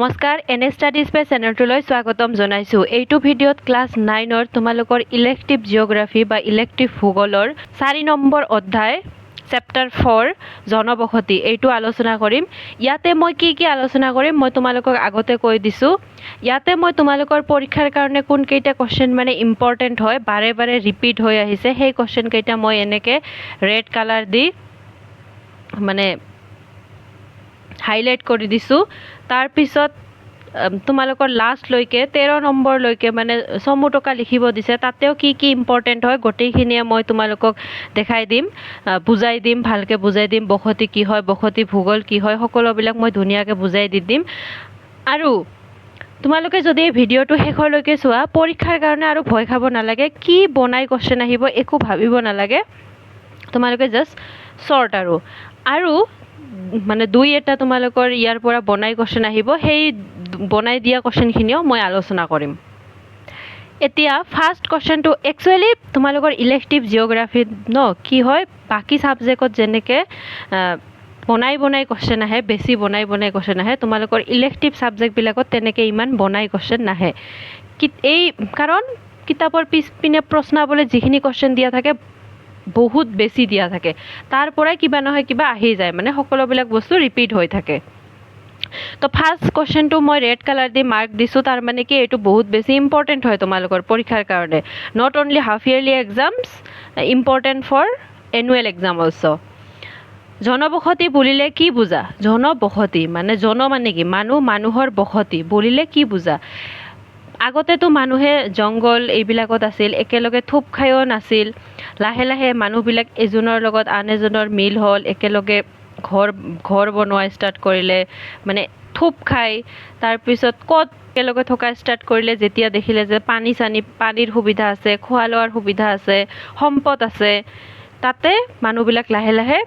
নমস্কাৰ NS study space চেনেলটোলৈ স্বাগতম জনাইছোঁ। এইটো ভিডিঅ'ত ক্লাছ 9ৰ তোমালোকৰ ইলেক্টিভ জিঅ'গ্ৰাফী বা ইলেক্টিভ ভূগোলৰ 4 নম্বৰ অধ্যায় চেপ্টাৰ 4 জনবসতি এইটো আলোচনা কৰিম। ইয়াতে মই কি আলোচনা কৰিম মই তোমালোকক আগতে কৈ দিছোঁ। ইয়াতে মই তোমালোকৰ পৰীক্ষাৰ কাৰণে কোন কেইটা কোৱেশ্চন মানে ইম্পৰ্টেণ্ট হয় বাৰে বাৰে ৰিপিট হৈ আহিছে সেই কোৱেশ্চন কেইটা মই এনেকৈ ৰেড কালাৰ দি মানে হাইলাইট কৰি দিছোঁ। তাৰপিছত তোমালোকৰ লাষ্টলৈকে 13 নম্বৰলৈকে মানে চমু টকা লিখিব দিছে, তাতেও কি ইম্পৰ্টেণ্ট হয় গোটেইখিনিয়ে মই তোমালোকক দেখাই দিম, বুজাই দিম, ভালকৈ বুজাই দিম। বসতি কি হয়, বসতি ভূগোল কি হয়, সকলোবিলাক মই ধুনীয়াকৈ বুজাই দি দিম। আৰু তোমালোকে যদি এই ভিডিঅ'টো শেষলৈকে চোৱা পৰীক্ষাৰ কাৰণে আৰু ভয় খাব নালাগে, কি বনাই কোৱেশ্চন আহিব একো ভাবিব নালাগে, তোমালোকে জাষ্ট শ্বৰ্ট আৰু মানে দুই এটা তোমালোকৰ ইয়াৰ পৰা বনাই কোৱেশ্চন আহিব, সেই বনাই দিয়া কোৱেশ্চনখিনিও মই আলোচনা কৰিম। এতিয়া ফাৰ্ষ্ট কোৱেশ্চনটো একচুৱেলি তোমালোকৰ ইলেক্টিভ জিঅ'গ্ৰাফীত কি হয় বাকী ছাবজেক্টত যেনেকৈ বনাই কোৱেশ্চন আহে, বেছি বনাই কোৱেশ্চন আহে, তোমালোকৰ ইলেক্টিভ ছাবজেক্টবিলাকত তেনেকৈ ইমান বনাই কোৱেশ্চন নাহে। এই কাৰণ কিতাপৰ পিছপিনে প্ৰশ্নাৱলীত যিখিনি কোৱেশ্চন দিয়া থাকে বহুত বেছি দিয়া থাকে, তাৰ পৰাই কিবা নহয় কিবা আহি যায়, মানে সকলোবিলাক বস্তু ৰিপিট হৈ থাকে। তো ফাৰ্ষ্ট কোৱেশ্চনটো মই ৰেড কালাৰ দি মাৰ্ক দিছোঁ, তাৰ মানে কি এইটো বহুত বেছি ইম্পৰ্টেণ্ট হয় তোমালোকৰ পৰীক্ষাৰ কাৰণে। Not only half yearly exams, important for annual exam also'. জনবসতি বুলিলে কি বুজা? জনবসতি মানে মানে কি মানুহৰ বসতি বুলিলে কি বুজা? আগতেতো মানুহে জংঘল এইবিলাকত আছিল, একেলগে থোপ খায়ো নাছিল। লাহে লাহে মানুহবিলাক এজনৰ লগত আন এজনৰ মিল হ'ল, একেলগে ঘৰ বনোৱা ষ্টাৰ্ট কৰিলে, মানে থোপ খাই। তাৰপিছত ক'ত একেলগে থকা ষ্টাৰ্ট কৰিলে যেতিয়া দেখিলে যে পানীৰ সুবিধা আছে, খোৱা লোৱাৰ সুবিধা আছে, সম্পদ আছে, তাতে মানুহবিলাক লাহে লাহে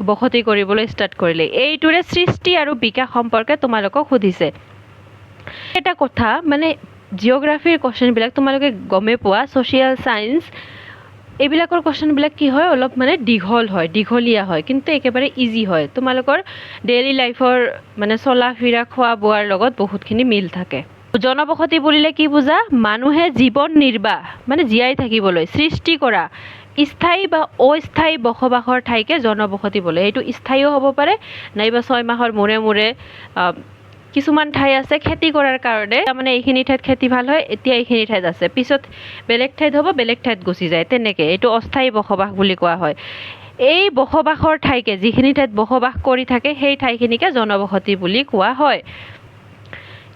বসতি কৰিবলৈ ষ্টাৰ্ট কৰিলে। এইটোৰে সৃষ্টি আৰু বিকাশ সম্পৰ্কে তোমালোকক সুধিছে। এটা কথা মানে জিঅ'গ্ৰাফীৰ কোৱেশ্চনবিলাক তোমালোকে গমেই পোৱা, ছ'চিয়েল ছায়েন্স এইবিলাকৰ কোৱেশ্চনবিলাক কি হয় অলপ মানে দীঘলীয়া হয়, কিন্তু একেবাৰে ইজি হয়। তোমালোকৰ ডেইলি লাইফৰ মানে চলা ফিৰা খোৱা বোৱাৰ লগত বহুতখিনি মিল থাকে। জনবসতি বুলিলে কি বুজা? মানুহে জীৱন নিৰ্বাহ মানে জীয়াই থাকিবলৈ সৃষ্টি কৰা স্থায়ী বা অস্থায়ী বসবাসৰ ঠাইকে জনবসতি বোলে। সেইটো স্থায়ীও হ'ব পাৰে, নাইবা 6 মাহৰ মূৰে কিছুমান ঠাই আছে খেতি কৰাৰ কাৰণে, তাৰমানে এইখিনি ঠাইত খেতি ভাল হয়, এতিয়া এইখিনি ঠাইত আছে, পিছত বেলেগ ঠাইত হ'ব, বেলেগ ঠাইত গুচি যায়, তেনেকৈ এইটো অস্থায়ী বসবাস বুলি কোৱা হয়। এই বসবাসৰ ঠাইকে যিখিনি ঠাইত বসবাস কৰি থাকে সেই ঠাইখিনিকে জনবসতি বুলি কোৱা হয়।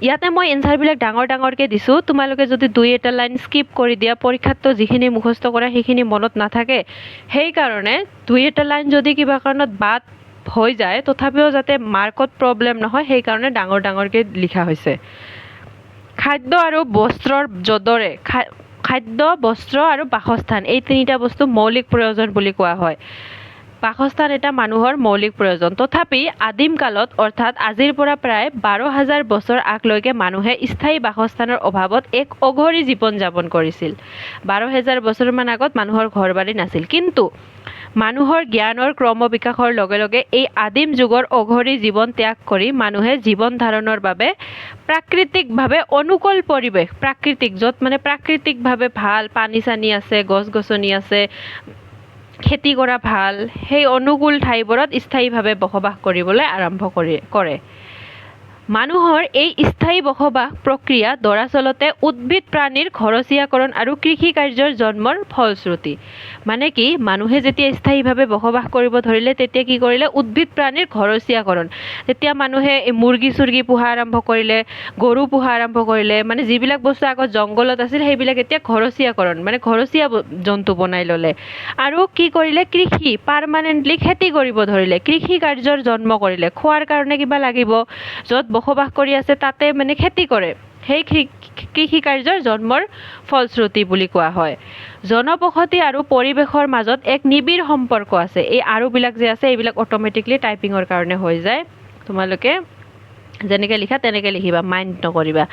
ইয়াতে মই এনচাৰবিলাক ডাঙৰকৈ দিছোঁ, তোমালোকে যদি দুই এটা লাইন স্কিপ কৰি দিয়া পৰীক্ষাততো যিখিনি মুখস্থ কৰা সেইখিনি মনত নাথাকে, সেইকাৰণে দুই এটা লাইন যদি কিবা কাৰণত বাদ হৈ যায় তথাপিও যাতে মাৰ্কত প্ৰব্লেম নহয় সেইকাৰণে ডাঙৰকৈ লিখা হৈছে। খাদ্য আৰু বস্ত্ৰৰ জদৰে খাদ্য, বস্ত্ৰ আৰু বাসস্থান এই তিনিটা বস্তু মৌলিক প্ৰয়োজন বুলি কোৱা হয়। বাসস্থান এটা মানুহৰ মৌলিক প্ৰয়োজন। তথাপি আদিম কালত অৰ্থাৎ আজিৰ পৰা প্ৰায় 12,000 বছৰ আগলৈকে মানুহে স্থায়ী বাসস্থানৰ অভাৱত এক অঘৰী জীৱন যাপন কৰিছিল। 12,000 বছৰমান আগত মানুহৰ ঘৰ বাৰী নাছিল, কিন্তু মানুহৰ জ্ঞানৰ ক্ৰমবিকাশৰ লগে লগে এই আদিম যুগৰ অঘৰী জীৱন ত্যাগ কৰি মানুহে জীৱন ধাৰণৰ বাবে প্ৰাকৃতিকভাৱে অনুকূল পৰিৱেশ, য'ত মানে প্ৰাকৃতিকভাৱে ভাল পানী চানী আছে, গছ গছনি আছে, খেতি কৰা ভাল, সেই অনুকূল ঠাইবোৰত স্থায়ীভাৱে বসবাস কৰিবলৈ আৰম্ভ কৰে। মানুহৰ এই স্থায়ী বসবাস প্ৰক্ৰিয়া দৰাচলতে উদ্ভিদ প্ৰাণীৰ ঘৰচীয়াকৰণ আৰু কৃষি কাৰ্যৰ জন্মৰ ফলশ্ৰুতি। মানে কি মানুহে যেতিয়া স্থায়ীভাৱে বসবাস কৰিব ধৰিলে তেতিয়া কি কৰিলে? উদ্ভিদ প্ৰাণীৰ ঘৰচীয়াকৰণ। তেতিয়া মানুহে মুৰ্গী চুৰ্গী পোহা আৰম্ভ কৰিলে, গৰু পোহা আৰম্ভ কৰিলে, মানে যিবিলাক বস্তু আগত জংঘলত আছিল সেইবিলাক এতিয়া ঘৰচীয়াকৰণ মানে ঘৰচীয়া জন্তু বনাই ল'লে। আৰু কি কৰিলে? কৃষি পাৰ্মানেণ্টলি খেতি কৰিব ধৰিলে, কৃষি কাৰ্যৰ জন্ম কৰিলে। খোৱাৰ কাৰণে কিবা লাগিব, য'ত বসবাস কৰি আছে তাতে মানে খেতি কৰে, সেই কৃষি কাৰ্যৰ জন্মৰ ফলশ্ৰুতি বুলি কোৱা হয়। জনবসতি আৰু পৰিৱেশৰ মাজত এক নিবিড় সম্পৰ্ক আছে। এই আৰুবিলাক যে আছে এইবিলাক অট'মেটিকলি টাইপিঙৰ কাৰণে হৈ যায়, তোমালোকে যেনেকৈ লিখা তেনেকৈ লিখিবা, মাইণ্ড নকৰিবা।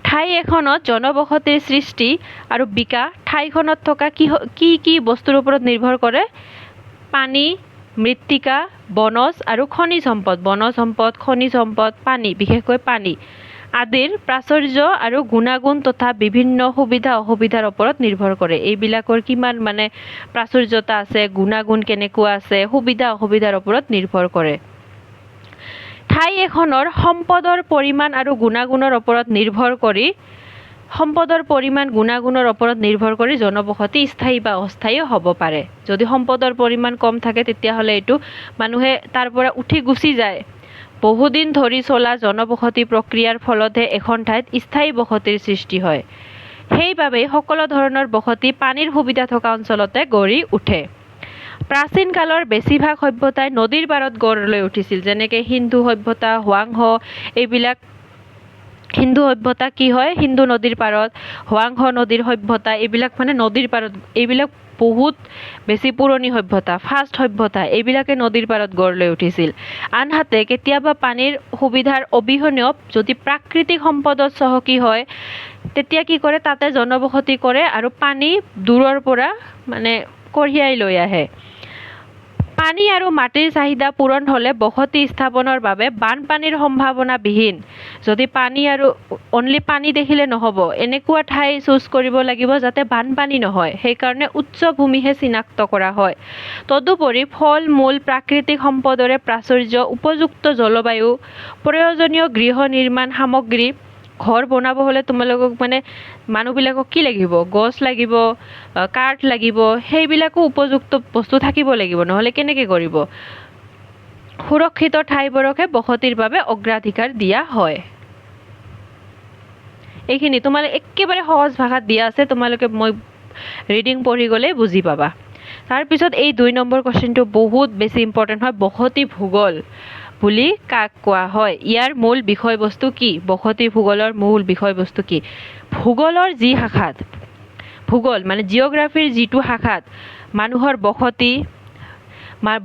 ঠাই এখনত জনবসতিৰ সৃষ্টি আৰু বিকাশ ঠাইখনত থকা কি বস্তুৰ ওপৰত নিৰ্ভৰ কৰে? পানী, মৃত্তিকা, বনজ আৰু খনিজ সম্পদ, খনিজ সম্পদ, পানী, বিশেষকৈ পানী আদিৰ প্ৰাচুৰ্য আৰু গুণাগুণ তথা বিভিন্ন সুবিধা অসুবিধাৰ ওপৰত নিৰ্ভৰ কৰে। এইবিলাকৰ কিমান মানে প্ৰাচুৰ্যতা আছে, গুণাগুণ কেনেকুৱা আছে, সুবিধা অসুবিধাৰ ওপৰত নিৰ্ভৰ কৰে। ঠাই এখনৰ সম্পদৰ পৰিমাণ আৰু গুণাগুণৰ ওপৰত নিৰ্ভৰ কৰি জনবসতি স্থায়ী বা অস্থায়ী হ'ব পাৰে। যদি সম্পদৰ পৰিমাণ কম থাকে তেতিয়াহ'লে এইটো মানুহে তাৰ পৰা উঠি গুচি যায়। বহুদিন ধৰি চলা জনবসতি প্ৰক্ৰিয়াৰ ফলতহে এখন ঠাইত স্থায়ী বসতিৰ সৃষ্টি হয়। সেইবাবেই সকলো ধৰণৰ বসতি পানীৰ সুবিধা থকা অঞ্চলতে গঢ়ি উঠে। প্ৰাচীন কালৰ বেছিভাগ সভ্যতাই নদীৰ পাৰত গঢ় লৈ উঠিছিল, যেনেকৈ সিন্ধু সভ্যতা, হোৱাংহ, এইবিলাক। সিন্ধু সভ্যতা কি হয়? সিন্ধু নদীৰ পাৰত, হোৱাংহ নদীৰ সভ্যতা, এইবিলাক মানে নদীৰ পাৰত, এইবিলাক বহুত বেছি পুৰণি সভ্যতা, ফাৰ্ষ্ট সভ্যতা, এইবিলাকে নদীৰ পাৰত গঢ় লৈ উঠিছিল। আনহাতে কেতিয়াবা পানীৰ সুবিধাৰ অবিহনেও যদি প্ৰাকৃতিক সম্পদত চহকী হয় তেতিয়া কি কৰে, তাতে জনবসতি কৰে আৰু পানী দূৰৰ পৰা মানে কঢ়িয়াই লৈ আহে। পানী আৰু মাটিৰ চাহিদা পূৰণ হ'লে বসতি স্থাপনৰ বাবে বানপানীৰ সম্ভাৱনাবিহীন, যদি পানী আৰু অনলি পানী দেখিলে নহ'ব, এনেকুৱা ঠাই চুজ কৰিব লাগিব যাতে বানপানী নহয়, সেইকাৰণে উচ্চ ভূমিহে চিনাক্ত কৰা হয়। তদুপৰি ফল মূল, প্ৰাকৃতিক সম্পদৰে প্ৰাচুৰ্য, উপযুক্ত জলবায়ু, প্ৰয়োজনীয় গৃহ নিৰ্মাণ সামগ্ৰী, ঘৰ বনাব হ'লে তোমালোকক মানে মানুহবিলাকক কি লাগিব? গছ লাগিব, কাঠ লাগিব, সেইবিলাকো উপযুক্ত বস্তু থাকিব লাগিব, নহ'লে কেনেকৈ কৰিব? সুৰক্ষিত ঠাইবোৰকহে বসতিৰ বাবে অগ্ৰাধিকাৰ দিয়া হয়। এইখিনি তোমালোকে একেবাৰে সহজ ভাষাত দিয়া আছে, তোমালোকে মই ৰিডিং পঢ়ি গ'লেই বুজি পাবা। তাৰপিছত এই 2 নম্বৰ কুৱেশ্যনটো বহুত বেছি ইম্পৰ্টেণ্ট হয়। বসতি ভূগোল বুলি কাক কোৱা হয়? ইয়াৰ মূল বিষয়বস্তু কি? বসতি ভূগোলৰ মূল বিষয়বস্তু কি? ভূগোলৰ যি শাখাত, ভূগোল মানে জিঅ'গ্ৰাফিৰ যিটো শাখাত মানুহৰ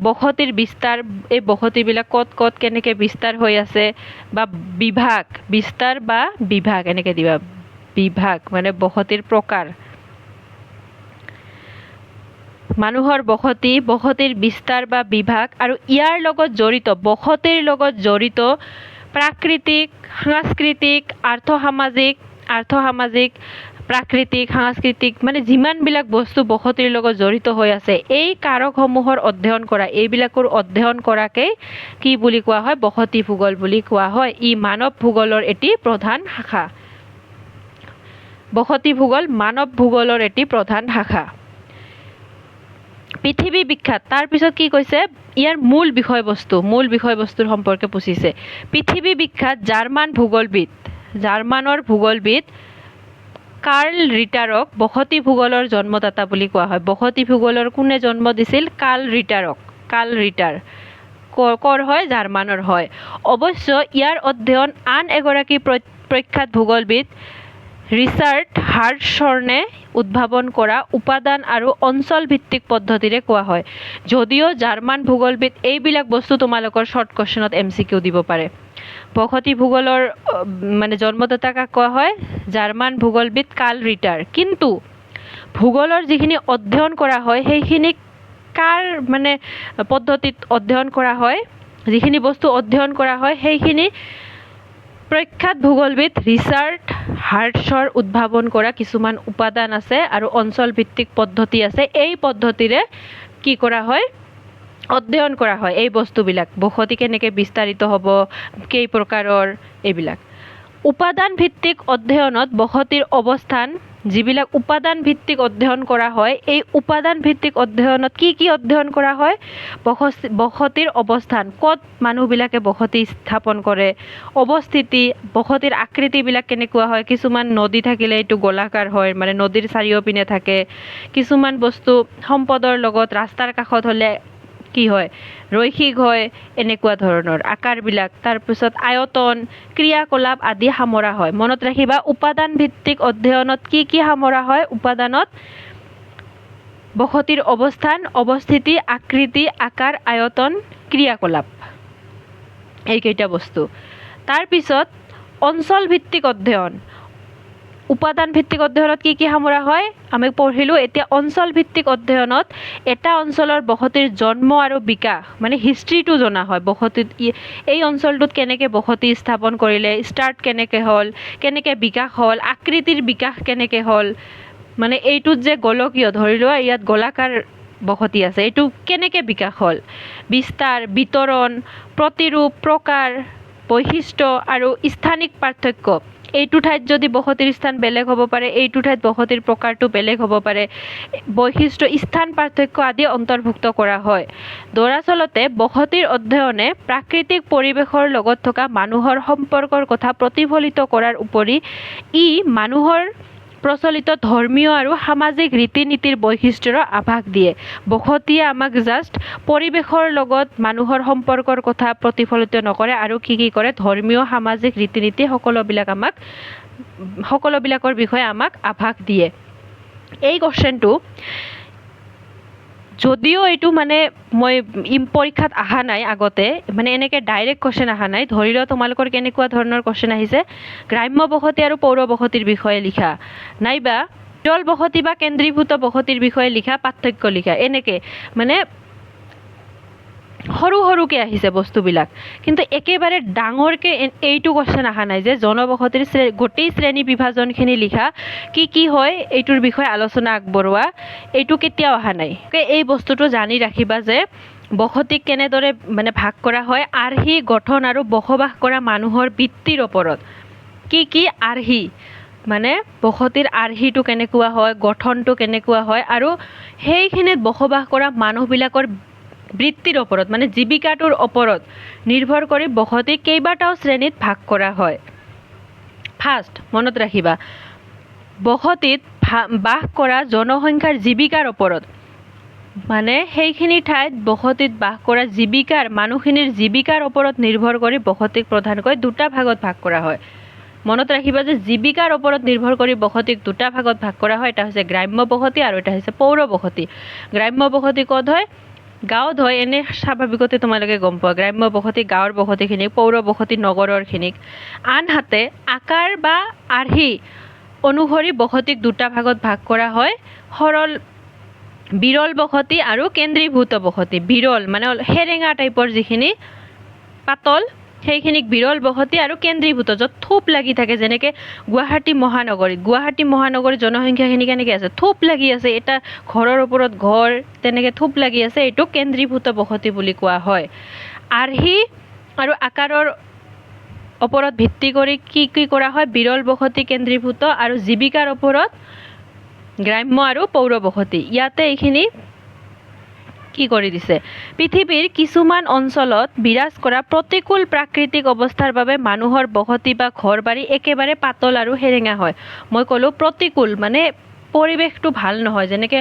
বসতিৰ বিস্তাৰ, এই বসতিবিলাক ক'ত ক'ত কেনেকৈ বিস্তাৰ হৈ আছে, বা বিভাগ, বিস্তাৰ বা বিভাগ এনেকৈ দিবা, বিভাগ মানে বসতিৰ প্ৰকাৰ, মানুহৰ বসতিৰ বিস্তাৰ বা বিভাগ, আৰু ইয়াৰ লগত জড়িত, বসতিৰ লগত জড়িত প্ৰাকৃতিক, সাংস্কৃতিক, আৰ্থ-সামাজিক, প্ৰাকৃতিক, সাংস্কৃতিক মানে যিমানবিলাক বস্তু বসতিৰ লগত জড়িত হৈ আছে, এই কাৰকসমূহৰ অধ্যয়ন কৰা, এইবিলাকৰ অধ্যয়ন কৰাকেই কি বুলি কোৱা হয়? বসতি ভূগোল বুলি কোৱা হয়। ই মানৱ ভূগোলৰ এটি প্ৰধান শাখা। বসতি ভূগোল মানৱ ভূগোলৰ এটি প্ৰধান শাখা। পৃথিৱী বিখ্যাত, তাৰপিছত কি কৈছে? ইয়াৰ মূল বিষয়বস্তুৰ সম্পৰ্কে পুছিছে। পৃথিৱী বিখ্যাত জাৰ্মানৰ ভূগোলবিদ কাৰ্ল ৰিটাৰক বসতি ভূগোলৰ জন্মদাতা বুলি কোৱা হয়। বসতি ভূগোলৰ কোনে জন্ম দিছিল? কাৰ্ল ৰিটাৰ। ক'ৰ হয়? জাৰ্মানৰ হয়। অৱশ্য ইয়াৰ অধ্যয়ন আন এগৰাকী প্ৰখ্যাত ভূগোলবিদ ৰিচাৰ্ড হাৰ্টশ্বৰ্ণে উদ্ভাৱন কৰা উপাদান আৰু অঞ্চল ভিত্তিক পদ্ধতিৰে কোৱা হয়। যদিও জাৰ্মান ভূগোলবিদ, এইবিলাক বস্তু তোমালোকৰ শ্বৰ্ট কুৱেশ্যনত MCQ দিব পাৰে। বসতি ভূগোলৰ মানে জন্মদাতা কাক কোৱা হয়? জাৰ্মান ভূগোলবিদ কাৰ্ল ৰিটাৰ। কিন্তু ভূগোলৰ যিখিনি অধ্যয়ন কৰা হয় সেইখিনি কাৰ মানে পদ্ধতিত অধ্যয়ন কৰা হয়, যিখিনি বস্তু অধ্যয়ন কৰা হয় সেইখিনি প্ৰখ্যাত ভূগোলবিদ ৰিচাৰ্ড হাৰ্টশ্বৰ উদ্ভাৱন কৰা কিছুমান উপাদান আছে আৰু অঞ্চল ভিত্তিক পদ্ধতি আছে। এই পদ্ধতিৰে কি কৰা হয়? অধ্যয়ন কৰা হয় এই বস্তুবিলাক। বসতি কেনেকৈ বিস্তাৰিত হ'ব, কেই প্ৰকাৰৰ, এইবিলাক। উপাদান ভিত্তিক অধ্যয়নত বসতিৰ অৱস্থান, যিবিলাক উপাদান ভিত্তিক অধ্যয়ন কৰা হয়, এই উপাদান ভিত্তিক অধ্যয়নত কি অধ্যয়ন কৰা হয়? বসতিৰ অৱস্থান, ক'ত মানুহবিলাকে বসতি স্থাপন কৰে, অৱস্থিতি, বসতিৰ আকৃতিবিলাক কেনেকুৱা হয়। কিছুমান নদী থাকিলে এইটো গোলাকাৰ হয়, মানে নদীৰ চাৰিওপিনে থাকে। কিছুমান বস্তু সম্পদৰ লগত ৰাস্তাৰ কাষত হ'লে কি হয়? ৰৈখিক হয়, এনেকুৱা ধৰণৰ আকাৰবিলাক। তাৰপিছত আয়তন, ক্ৰিয়াকলাপ আদি সামৰা হয়। মনত ৰাখিবা, উপাদান ভিত্তিক অধ্যয়নত কি সামৰা হয়? উপাদানত বসতিৰ অৱস্থান, অৱস্থিতি, আকৃতি, আকাৰ, আয়তন, ক্ৰিয়াকলাপ, এইকেইটা বস্তু। তাৰপিছত অঞ্চল ভিত্তিক অধ্যয়ন, উপাদান ভিত্তিক অধ্যয়নত কি কি সামৰা হয় আমি পঢ়িলোঁ। এতিয়া অঞ্চল ভিত্তিক অধ্যয়নত এটা অঞ্চলৰ বসতিৰ জন্ম আৰু বিকাশ মানে হিষ্ট্ৰীটো জনা হয়। বসতিত এই অঞ্চলটোত কেনেকৈ বসতি স্থাপন কৰিলে, ষ্টাৰ্ট কেনেকৈ হ'ল, কেনেকৈ বিকাশ হ'ল, আকৃতিৰ বিকাশ কেনেকৈ হ'ল, মানে এইটোত যে গোলকীয় ধৰি লোৱা ইয়াত গোলাকাৰ বসতি আছে, এইটো কেনেকৈ বিকাশ হ'ল, বিস্তাৰ, বিতৰণ, প্ৰতিৰূপ, প্ৰকাৰ, বৈশিষ্ট্য আৰু স্থানিক পাৰ্থক্য। এইটো ঠাইত যদি বসতিৰ স্থান বেলেগ হ'ব পাৰে, এইটো ঠাইত বসতিৰ প্ৰকাৰটো বেলেগ হ'ব পাৰে, বৈশিষ্ট্য, স্থান পাৰ্থক্য আদি অন্তৰ্ভুক্ত কৰা হয়। দৰাচলতে বসতিৰ অধ্যয়নে প্ৰাকৃতিক পৰিৱেশৰ লগত থকা মানুহৰ সম্পৰ্কৰ কথা প্ৰতিফলিত কৰাৰ উপৰি ই মানুহৰ প্ৰচলিত ধৰ্মীয় আৰু সামাজিক ৰীতি নীতিৰ বৈশিষ্ট্যৰ আভাস দিয়ে। বসতিয়ে আমাক জাষ্ট পৰিৱেশৰ লগত মানুহৰ সম্পৰ্কৰ কথা প্ৰতিফলিত নকৰে আৰু কি কৰে, ধৰ্মীয় সামাজিক ৰীতি নীতি সকলোবিলাকৰ বিষয়ে আমাক আভাস দিয়ে। এই কোৱেশ্চনটো যদিও এইটো মানে মই পৰীক্ষাত অহা নাই আগতে, মানে এনেকৈ ডাইৰেক্ট কোৱেশ্চন অহা নাই। ধৰি লোৱা তোমালোকৰ কেনেকুৱা ধৰণৰ কোৱেশ্চন আহিছে, গ্ৰাম্য বসতি আৰু পৌৰ বসতিৰ বিষয়ে লিখা, নাইবা বিৰল বসতি বা কেন্দ্ৰীভূত বসতিৰ বিষয়ে লিখা, পাৰ্থক্য লিখা, এনেকৈ মানে সৰু সৰুকৈ আহিছে বস্তুবিলাক। কিন্তু একেবাৰে ডাঙৰকৈ এইটো কোৱেশ্চন অহা নাই যে জনবসতিৰ গোটেই শ্ৰেণী বিভাজনখিনি লিখা, কি হয় এইটোৰ বিষয়ে আলোচনা আগবঢ়োৱা, এইটো কেতিয়াও অহা নাই। এই বস্তুটো জানি ৰাখিবা যে বসতিক কেনেদৰে মানে ভাগ কৰা হয় আৰ্হি গঠন আৰু বসবাস কৰা মানুহৰ বৃত্তিৰ ওপৰত। কি আৰ্হি মানে বসতিৰ আৰ্হিটো কেনেকুৱা হয়, গঠনটো কেনেকুৱা হয়, আৰু সেইখিনিত বসবাস কৰা মানুহবিলাকৰ বৃত্তিৰ ওপৰত মানে জীৱিকাটোৰ ওপৰত নিৰ্ভৰ কৰি বসতিক কেইবাটাও শ্ৰেণীত ভাগ কৰা হয়। ফাৰ্ষ্ট মনত ৰাখিবা, বসতিত বাস কৰা জনসংখ্যাৰ জীৱিকাৰ ওপৰত, মানে সেইখিনি ঠাইত বসতিত বাস কৰা মানুহখিনিৰ জীৱিকাৰ ওপৰত নিৰ্ভৰ কৰি বসতিক প্ৰধানকৈ দুটা ভাগত ভাগ কৰা হয়। মনত ৰাখিবা যে জীৱিকাৰ ওপৰত নিৰ্ভৰ কৰি বসতিক দুটা ভাগত ভাগ কৰা হয়। এটা হৈছে গ্ৰাম্য বসতি আৰু এটা হৈছে পৌৰ বসতি। গ্ৰাম্য বসতি ক'ত হয়, গাঁৱত হয়, এনে স্বাভাৱিকতে তোমালোকে গম পোৱা। গ্ৰাম্য বসতি গাঁৱৰ বসতিখিনিক, পৌৰ বসতি নগৰৰখিনিক। আনহাতে আকাৰ বা আৰ্হি অনুসৰি বসতিক দুটা ভাগত ভাগ কৰা হয়, বিৰল বসতি আৰু কেন্দ্ৰীভূত বসতি। বিৰল মানে সেৰেঙা টাইপৰ যিখিনি পাতল, সেইখিনিক বিৰল বসতি, আৰু কেন্দ্ৰীভূত য'ত থোপ লাগি থাকে, যেনেকৈ গুৱাহাটী মহানগৰীত জনসংখ্যাখিনি কেনেকৈ আছে, থোপ লাগি আছে, এটা ঘৰৰ ওপৰত ঘৰ তেনেকৈ থোপ লাগি আছে, এইটো কেন্দ্ৰীভূত বসতি বুলি কোৱা হয়। আৰ্হি আৰু আকাৰৰ ওপৰত ভিত্তি কৰি কি কৰা হয়, বিৰল বসতি, কেন্দ্ৰীভূত, আৰু জীৱিকাৰ ওপৰত গ্ৰাম্য আৰু পৌৰ বসতি। ইয়াতে এইখিনি কি কৰি দিছে, পৃথিৱীৰ কিছুমান অঞ্চলত বিৰাজ কৰা প্ৰতিকূল প্ৰাকৃতিক অৱস্থাৰ বাবে মানুহৰ বসতি বা ঘৰ বাৰী একেবাৰে পাতল আৰু সেৰেঙা হয়। মই ক'লোঁ প্ৰতিকূল মানে পৰিৱেশটো ভাল নহয়। যেনেকৈ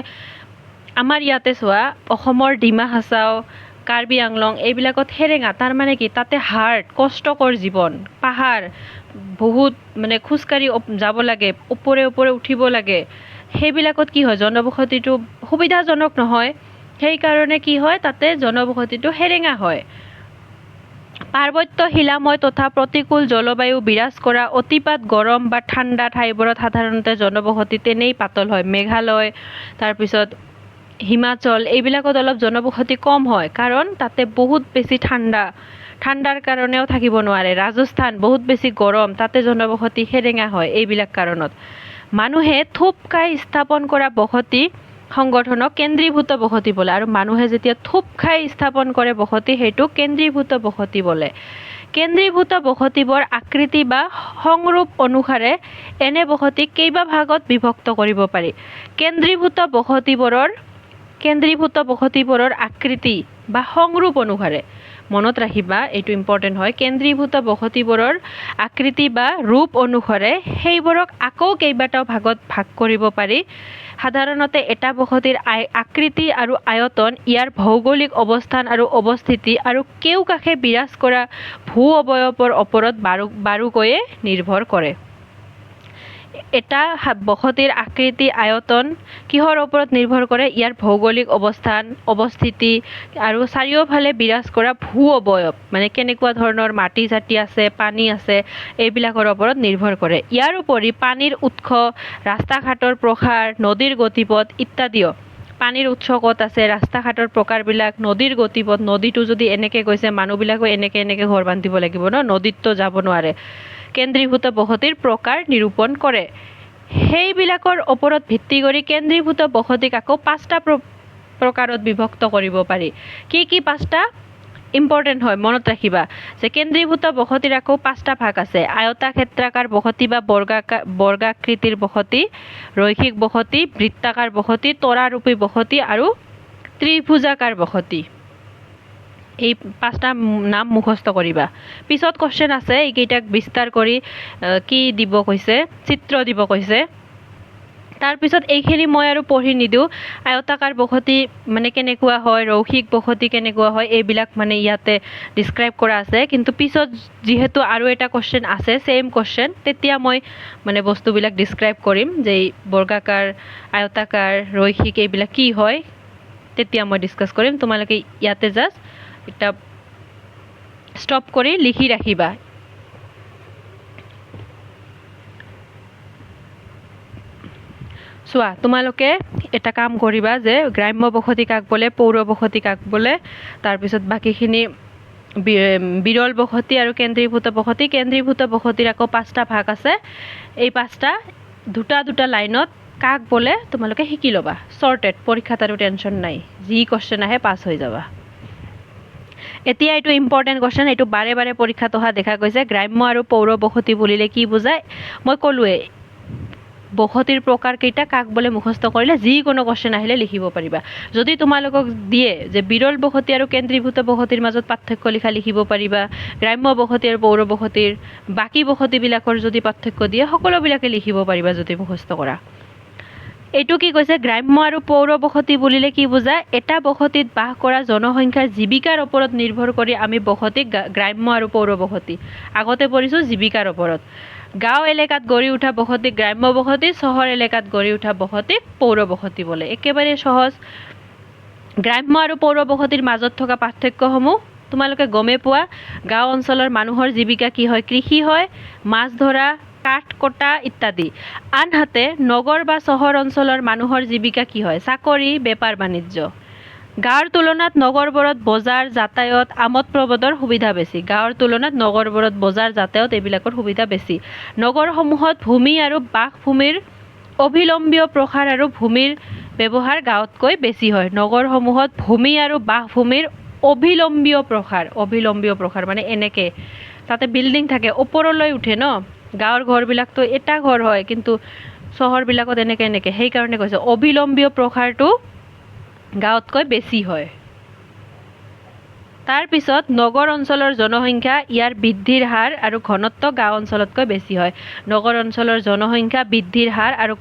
আমাৰ ইয়াতে চোৱা, অসমৰ ডিমা হাছাও, কাৰ্বি আংলং এইবিলাকত সেৰেঙা, তাৰমানে কি তাতে কষ্টকৰ জীৱন, পাহাৰ বহুত, মানে খোজকাঢ়ি যাব লাগে, ওপৰে উঠিব লাগে। সেইবিলাকত কি হয়, জনবসতিটো সুবিধাজনক নহয়, সেইকাৰণে কি হয় তাতে জনবসতিটো সেৰেঙা হয়। পাৰ্বত্য শিলাময় তথা প্ৰতিকূল জলবায়ু বিৰাজ কৰা অতিপাত গৰম বা ঠাণ্ডা ঠাইবোৰত সাধাৰণতে জনবসতি তেনেই পাতল হয়। মেঘালয়, তাৰপিছত হিমাচল, এইবিলাকত অলপ জনবসতি কম হয়, কাৰণ তাতে বহুত বেছি ঠাণ্ডাৰ কাৰণেও থাকিব নোৱাৰে। ৰাজস্থান বহুত বেছি গৰম, তাতে জনবসতি সেৰেঙা হয়। এইবিলাক কাৰণত মানুহে থোপ খাই স্থাপন কৰা বসতি সংগঠনক কেন্দ্ৰীভূত বসতি বোলে, আৰু মানুহে যেতিয়া থোপ খাই স্থাপন কৰে বসতি, সেইটোক কেন্দ্ৰীভূত বসতি বোলে। কেন্দ্ৰীভূত বসতিবোৰ আকৃতি বা সংৰূপ অনুসাৰে এনে বসতিক কেইবা ভাগত বিভক্ত কৰিব পাৰি। কেন্দ্ৰীভূত বসতিবোৰৰ আকৃতি বা সংৰূপ অনুসাৰে, মনত ৰাখিবা এইটো ইম্পৰ্টেণ্ট হয়, কেন্দ্ৰীভূত বসতিবোৰৰ আকৃতি বা ৰূপ অনুসাৰে সেইবোৰক আকৌ কেইবাটাও ভাগত ভাগ কৰিব পাৰি। সাধাৰণতে এটা বসতিৰ আকৃতি আৰু আয়তন ইয়াৰ ভৌগোলিক অৱস্থান আৰু অৱস্থিতি আৰু কেউকাষে বিৰাজ কৰা ভূ অৱয়ৱৰ ওপৰত বাৰুকৈয়ে নিৰ্ভৰ কৰে। এটা বসতিৰ আকৃতি আয়তন কিহৰ ওপৰত নিৰ্ভৰ কৰে ইয়াৰ ভৌগোলিক অৱস্থান অৱস্থিতি আৰু চাৰিওফালে বিৰাজ কৰা ভূ অৱয়ব মানে কেনেকুৱা ধৰণৰ মাটি চাটি আছে পানী আছে এইবিলাকৰ ওপৰত নিৰ্ভৰ কৰে ইয়াৰ উপৰি পানীৰ উৎস ৰাস্তা ঘাটৰ প্ৰসাৰ নদীৰ গতিপথ ইত্যাদিও পানীৰ উৎস ক'ত আছে ৰাস্তা ঘাটৰ প্ৰকাৰবিলাক নদীৰ গতিপথ নদীটো যদি এনেকৈ গৈছে মানুহবিলাকো এনেকৈ ঘৰ বান্ধিব লাগিব ন নদীততো যাব নোৱাৰে কেন্দ্ৰীভূত বসতিৰ প্ৰকাৰ নিৰূপণ কৰে সেইবিলাকৰ ওপৰত ভিত্তি কৰি কেন্দ্ৰীভূত বসতিক আকৌ 5টা প্ৰকাৰত বিভক্ত কৰিব পাৰি কি 5টা ইম্পৰ্টেণ্ট হয় মনত ৰাখিবা যে কেন্দ্ৰীভূত বসতিৰ আকৌ 5টা ভাগ আছে আয়তাক্ষেত্ৰাকাৰ বসতি বা বৰ্গাকৃতিৰ বসতি ৰৈখিক বসতি বৃত্তাকাৰ বসতি তৰাৰূপী বসতি আৰু ত্ৰিভুজাকাৰ বসতি এই 5টা নাম মুখস্থ কৰিবা পিছত কোশ্চেন আছে এইকেইটাক বিস্তাৰ কৰি কি দিব কৈছে চিত্ৰ দিব কৈছে তাৰ পিছত এইখিনি মই আৰু পঢ়ি নিদিও আয়তাকাৰ বসতি মানে কেনেকুৱা হয় ৰৈখিক বসতি কেনেকুৱা হয় এইবিলাক মানে ইয়াতে ডিসক্ৰাইব কৰা আছে কিন্তু পিছত যেহেতু আৰু এটা কোশ্চেন আছে সেম কোশ্চেন তেতিয়া মই মানে বস্তুবিলাক ডিসক্ৰাইব কৰিম যে বৰ্গাকাৰ আয়তাকাৰ ৰৈখিক এইবিলাক কি হয় তেতিয়া মই ডিসকাস কৰিম তোমালোকে ইয়াতে জাস্ট এটা স্টপ কৰি লিখি ৰাখিবা চোৱা তোমালোকে এটা কাম কৰিবা যে গ্ৰাম্য বসতি কাক বোলে পৌৰ বসতি কাক বোলে তাৰ পিছত বাকিখিনি বিৰল বসতি আৰু কেন্দ্ৰীভূত বসতিৰ আকৌ 5টা ভাগ আছে এই 5টা দুটা লাইনত কাক বোলে তোমালোকে শিকি ল'বা সৰ্টেড পৰীক্ষাত আৰু টেনচন নাই যি কোশ্চেন আহে পাছ হৈ যাবা এতিয়া এইটো ইম্পৰ্টেণ্ট কোশ্চেন এইটো বাৰে পৰীক্ষাত অহা দেখা গৈছে গ্ৰাম্য আৰু পৌৰ বসতি বুলিলে কি বুজায় মই ক'লোৱে বসতিৰ প্ৰকাৰ কেইটা কাক বোলে মুখস্থ কৰিলে যিকোনো কোশ্চেন আহিলে লিখিব পাৰিবা যদি তোমালোকক দিয়ে যে বিৰল বসতি আৰু কেন্দ্ৰীভূত বসতিৰ মাজত পাৰ্থক্য লিখিব পাৰিবা গ্ৰাম্য বসতি আৰু পৌৰ বসতিৰ বাকি বসতিবিলাকৰ যদি পাৰ্থক্য দিয়ে সকলোবিলাকে লিখিব পাৰিবা যদি মুখস্থ কৰা এইটো কি কৈছে গ্ৰাম্য আৰু পৌৰ বসতি বুলিলে কি বুজায় এটা বসতিত বাস কৰা জনসংখ্যাৰ জীৱিকাৰ ওপৰত নিৰ্ভৰ কৰি আমি বসতিক গ্ৰাম্য আৰু পৌৰ বসতি আগতে পঢ়িছো জীৱিকাৰ ওপৰত গাঁও এলেকাত গঢ়ি উঠা বসতিক গ্ৰাম্য বসতি চহৰ এলেকাত গঢ়ি উঠা বসতিক পৌৰ বসতি বোলে একেবাৰে সহজ গ্ৰাম্য আৰু পৌৰ বসতিৰ মাজত থকা পাৰ্থক্যসমূহ তোমালোকে গমে পোৱা গাঁও অঞ্চলৰ মানুহৰ জীৱিকা কি হয় কৃষি হয় মাছ ধৰা কাঠ কটা ইত্যাদি আনহাতে নগৰ বা চহৰ অঞ্চলৰ মানুহৰ জীৱিকা কি হয় চাকৰি বেপাৰ বাণিজ্য গাঁৱৰ তুলনাত নগৰবোৰত বজাৰ যাতায়াত আমোদ প্ৰমোদৰ সুবিধা বেছি গাঁৱৰ তুলনাত নগৰবোৰত বজাৰ যাতায়াত এইবিলাকৰ সুবিধা বেছি নগৰসমূহত ভূমি আৰু বাসভূমিৰ অভিলম্বীয় প্ৰসাৰ আৰু ভূমিৰ ব্যৱহাৰ গাঁৱতকৈ বেছি হয় নগৰসমূহত ভূমি আৰু বাসভূমিৰ অভিলম্বীয় প্ৰসাৰ মানে এনেকে তাতে বিল্ডিং থাকে ওপৰলৈ উঠে ন গাঁৱৰ ঘৰবিলাকতো এটা ঘৰ হয় কিন্তু চহৰবিলাকত এনেকে সেইকাৰণে কৈছে অভিলম্বীয় প্ৰসাৰটো গাঁৱতকৈ বেছি হয় তাৰ পিছত নগৰ অঞ্চলৰ জনসংখ্যা ইয়াৰ বৃদ্ধিৰ হাৰ আৰু ঘনত্ব গাঁও অঞ্চলতকৈ বেছি হয় নগৰ অঞ্চলৰ জনসংখ্যা বৃদ্ধিৰ হাৰ আৰু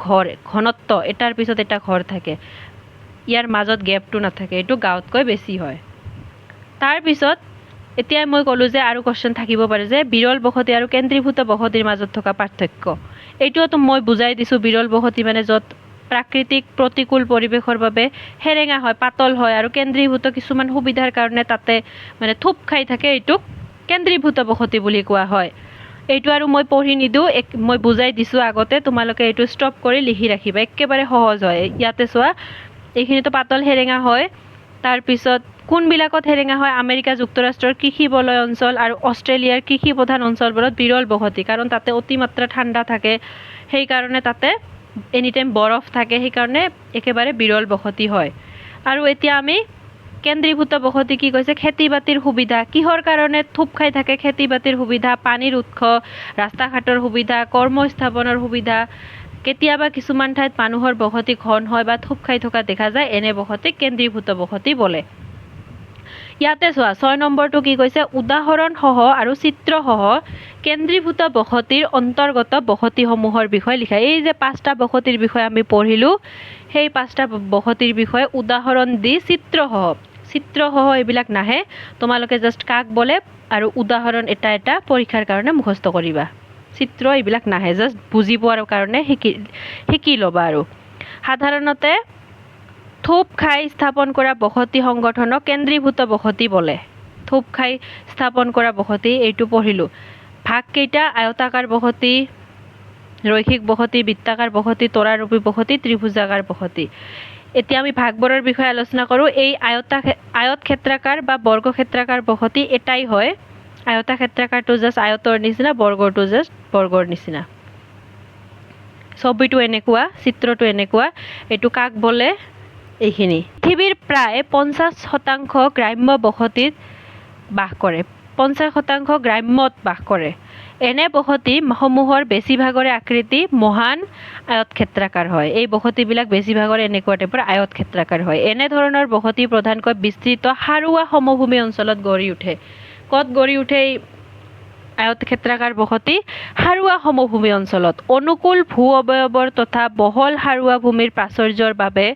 ঘনত্ব এটাৰ পিছত এটা ঘৰ থাকে ইয়াৰ মাজত গেপটো নাথাকে এইটো গাঁৱতকৈ বেছি হয় তাৰ পিছত এতিয়া মই ক'লো যে আৰু কোশ্চেন থাকিব পাৰে যে বিৰল বসতি আৰু কেন্দ্ৰীভূত বসতিৰ মাজত থকা পাৰ্থক্য এইটোতো মই বুজাই দিছো বিৰল বসতি মানে য'ত প্ৰাকৃতিক প্ৰতিকূল পৰিৱেশৰ বাবে হেৰেঙা হয় পাতল হয় আৰু কেন্দ্ৰীভূত কিছুমান সুবিধাৰ কাৰণে তাতে মানে থুপ খাই থাকে এইটোক কেন্দ্ৰীভূত বসতি বুলি কোৱা হয় এইটো আৰু মই পঢ়ি নিদিওঁ মই বুজাই দিছো আগতে তোমালোকে এইটো ষ্টপ কৰি লিখি ৰাখিবা একেবাৰে সহজ হয় ইয়াতে চোৱা এইখিনিতো পাতল হেৰেঙা হয় তাৰ পিছত কোনবিলাকত হেৰেঙা হয় আমেৰিকা যুক্তৰাষ্ট্ৰৰ কৃষি বলয় অঞ্চল আৰু অষ্ট্ৰেলিয়াৰ কৃষি প্ৰধান অঞ্চলবোৰত বিৰল বসতি কাৰণ তাতে অতিমাত্ৰা ঠাণ্ডা থাকে সেইকাৰণে তাতে এনি টাইম বৰফ থাকে সেইকাৰণে একেবাৰে বিৰল বসতি হয় আৰু এতিয়া আমি কেন্দ্ৰীভূত বসতি কি কৈছে খেতি বাতিৰ সুবিধা কিহৰ কাৰণে থুপ খাই থাকে খেতি বাতিৰ সুবিধা পানীৰ উৎস ৰাস্তা ঘাটৰ সুবিধা কৰ্মস্থাপনৰ সুবিধা কেতিয়াবা কিছুমান ঠাইত মানুহৰ বসতি ঘন হয় বা থুপ খাই থকা দেখা যায় এনে বসতিক কেন্দ্ৰীভূত বসতি বোলে ইয়াতে চোৱা 6 নম্বৰটো কি কৈছে উদাহৰণ সহ আৰু চিত্ৰ সহ কেন্দ্ৰীভূত বসতিৰ অন্তৰ্গত বসতিসমূহৰ বিষয়ে লিখা এই যে 5টা বসতিৰ বিষয়ে আমি পঢ়িলো সেই 5টা বসতিৰ বিষয়ে উদাহৰণ দি চিত্ৰ সহ এইবিলাক নাহে তোমালোকে জাস্ট কাক বলে আৰু উদাহৰণ এটা পৰীক্ষাৰ কাৰণে মুখস্থ কৰিবা চিত্ৰ এইবিলাক নাহে, জাষ্ট বুজি পোৱাৰ কাৰণে শিকি ল'বা। আৰু সাধাৰণতে থোপ খাই স্থাপন কৰা বসতি সংগঠনক কেন্দ্ৰীভূত বসতি বোলে। থোপ খাই স্থাপন কৰা বসতি এইটো পঢ়িলোঁ। ভাগ কেইটা? আয়তাকাৰ বসতি, ৰৈখিক বসতি, বৃত্তাকাৰ বসতি, তৰাৰূপী বসতি, ত্ৰিভুজাকাৰ বসতি। এতিয়া আমি ভাগবোৰৰ বিষয়ে আলোচনা কৰোঁ। এই আয়ত ক্ষেত্ৰাকাৰ বা বৰ্গক্ষেত্ৰাকাৰ বসতি এটাই হয়। আয়তাক্ষেত্ৰাকাৰটো জাষ্ট আয়তৰ নিচিনা, বৰ্গটো জাষ্ট বৰ্গৰ নিচিনা। ছবিটো এনেকুৱা, চিত্ৰটো এনেকুৱা। এইটো কাক বোলে? এইখিনি। পৃথিৱীৰ প্ৰায় 50% গ্ৰাম্য বসতিত বাস কৰে। 50% গ্ৰাম্যত বাস কৰে। এনে বসতি সমূহৰ বেছিভাগৰে আকৃতি মহান আয়তক্ষেত্ৰাকাৰ হয়। এই বসতিবিলাক বেছিভাগৰ এনেকুৱা টাইপৰ আয়তক্ষেত্ৰাকাৰ হয়। এনেধৰণৰ বসতি প্ৰধানকৈ বিস্তৃত সাৰুৱা সমভূমি অঞ্চলত গঢ়ি উঠে। ক'ত গঢ়ি উঠে এই আয়তক্ষেত্ৰাকাৰ বসতি? সাৰুৱা সমভূমি অঞ্চলত। অনুকূল ভূ অৱয়বৰ তথা বহল সাৰুৱা ভূমিৰ প্ৰাচুৰ্যৰ বাবে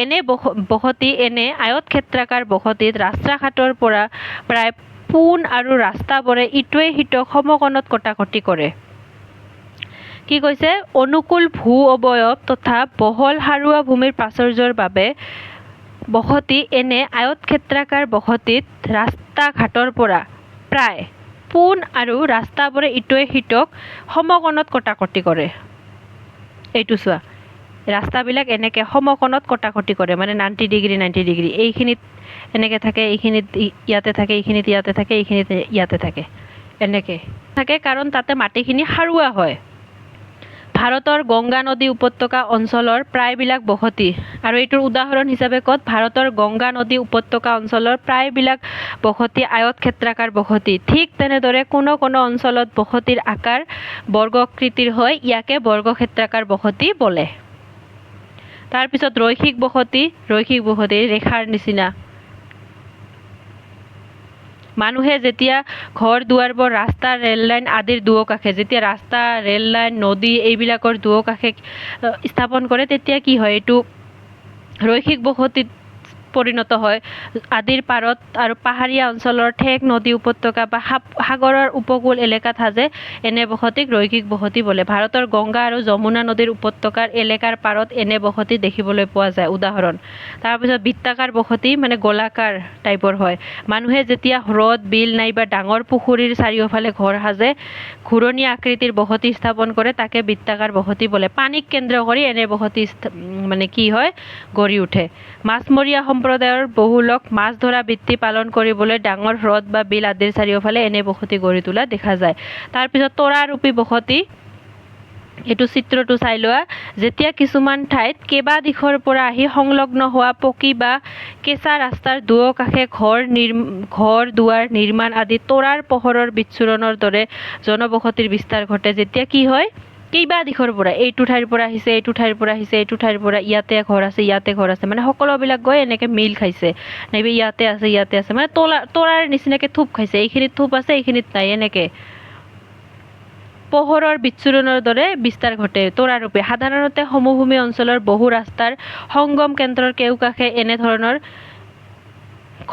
এনে আয়তক্ষেত্ৰাকাৰ বসতিত ৰাস্তা-ঘাটৰ পৰা প্ৰায় পোন আৰু ৰাস্তাবোৰে ইটোৱে সিটোক সমকোণত কটাকটি কৰে। কি কৈছে? অনুকূল ভূ অৱয়ব তথা বহল সাৰুৱা ভূমিৰ প্ৰাচুৰ্যৰ বাবে এনে আয়তক্ষেত্ৰাকাৰ বসতিত ৰাস্তা-ঘাটৰ পৰা প্ৰায় পোন আৰু ৰাস্তাবোৰে ইটোৱে সিটোক সমকোণত কটাকটি কৰে। এইটো চোৱা, ৰাস্তাবিলাক এনেকে সমকোণত কটাকটি কৰে, মানে 90 ডিগ্ৰী 90 ডিগ্ৰী। এইখিনিত এনেকে থাকে, এইখিনিত ইয়াতে থাকে, এইখিনিত ইয়াতে থাকে, এইখিনিত ইয়াতে থাকে, এনেকে থাকে কাৰণ তাতে মাটিখিনি সাৰুৱা হয়। ভাৰতৰ গংগা নদী উপত্যকা অঞ্চলৰ প্ৰায়বিলাক বসতি, আৰু এইটোৰ উদাহৰণ হিচাপে ক'ত? ভাৰতৰ গংগা নদী উপত্যকা অঞ্চলৰ প্ৰায়বিলাক বসতি আয়তক্ষেত্ৰাকাৰ বসতি। ঠিক তেনেদৰে কোনো অঞ্চলত বসতিৰ আকাৰ বৰ্গাকৃতিৰ হয়, ইয়াকে বৰ্গক্ষেত্ৰাকাৰ বসতি বোলে। তাৰপিছত ৰৈখিক বসতি ৰেখাৰ নিচিনা। মানুহে যেতিয়া ঘৰ দুৱাৰবোৰ ৰাস্তা, ৰেল লাইন আদিৰ দুয়োকাষে, যেতিয়া ৰাস্তা, ৰেল লাইন, নদী এইবিলাকৰ দুয়োকাষে স্থাপন কৰে, তেতিয়া কি হয়? এইটো ৰৈখিক বসতিত পৰিণত হয়। আদিৰ পাৰত আৰু পাহাৰীয়া অঞ্চলৰ ঠেক, নদী উপত্যকা বা সাগৰৰ উপকূল এলেকাত সাজে এনে বসতিক ৰৈখিক বসতি বোলে। ভাৰতৰ গংগা আৰু যমুনা নদীৰ উপত্যকাৰ এলেকাৰ পাৰত এনে বসতি দেখিবলৈ পোৱা যায়। উদাহৰণ। তাৰপিছত বৃত্তাকাৰ বসতি মানে গোলাকাৰ টাইপৰ হয়। মানুহে যেতিয়া হ্ৰদ, বিল নাইবা ডাঙৰ পুখুৰীৰ চাৰিওফালে ঘৰ সাজে, ঘূৰণীয়া আকৃতিৰ বসতি স্থাপন কৰে, তাকে বৃত্তাকাৰ বসতি বোলে। পানীক কেন্দ্ৰ কৰি এনে বসতি মানে কি হয়? গঢ়ি উঠে। মাছমৰীয়া সম্প্ৰদায়ৰ বহু লোক মাছ ধৰা বৃত্তি পালন কৰিবলৈ ডাঙৰ হ্ৰদ বা বিল আদিৰ চাৰিওফালে এনে বসতি গঢ়ি তোলা দেখা যায়। তাৰপিছত তৰাৰূপী বসতি, এইটো চিত্ৰটো চাই লোৱা। যেতিয়া কিছুমান ঠাইত কেইবা দিশৰ পৰা আহি সংলগ্ন হোৱা পকী বা কেঁচা ৰাস্তাৰ দুয়োকাষে ঘৰ দুৱাৰ নিৰ্মাণ আদি তৰাৰ পোহৰৰ বিচ্ছুৰণৰ দৰে জনবসতিৰ বিস্তাৰ ঘটে। যেতিয়া কি হয়? কেইবা দিশৰ পৰা, এইটো ঠাইৰ পৰা আহিছে, এইটো ঠাইৰ পৰা আহিছে, এইটো ঠাইৰ পৰা ইয়াতে ঘৰ আছে, ইয়াতে ঘৰ আছে, মানে সকলোবিলাক গৈ এনেকে মিল খাইছে, নাইবা ইয়াতে আছে, মানে তৰাৰ নিচিনাকে থোপ খাইছে। এইখিনিত থোপ আছে, এইখিনিত নাই, এনেকে পোহৰৰ বিচ্ছুৰণৰ দৰে বিস্তাৰ ঘটে। তৰাৰূপে সাধাৰণতে সমভূমি অঞ্চলৰ বহু ৰাস্তাৰ সংগম কেন্দ্ৰৰ কেউকাষে এনেধৰণৰ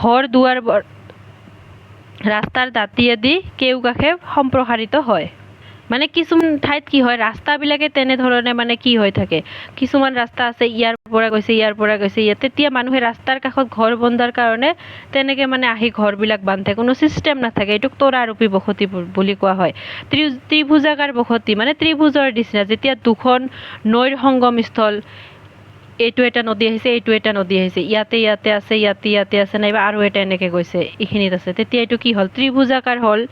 ঘৰ দুৱাৰ ৰাস্তাৰ দাঁতি আদি কেউকাষে সম্প্ৰসাৰিত হয়। মানে কিছুমান ঠাইত কি হয়? ৰাস্তাবিলাকে তেনেধৰণে মানে কি হৈ থাকে? কিছুমান ৰাস্তা আছে ইয়াৰ পৰা গৈছে, ইয়াৰ পৰা গৈছে, তেতিয়া মানুহে ৰাস্তাৰ কাষত ঘৰ বন্ধাৰ কাৰণে তেনেকে মানে আহি ঘৰবিলাক বান্ধে, কোনো চিষ্টেম নাথাকে। এইটোক তৰাৰূপী বসতি বুলি কোৱা হয়। ত্ৰিভুজাকাৰ বসতি মানে ত্ৰিভুজৰ নিচিনা, যেতিয়া দুখন নৈৰ সংগমস্থল, এইটো এটা নদী আহিছে, এইটো এটা নদী আহিছে, ইয়াতে আছে, ইয়াতে আছে, নাইবা আৰু এটা এনেকে গৈছে, এইখিনিত আছে, তেতিয়া এইটো কি হ'ল? ত্ৰিভুজাকাৰ হ'ল।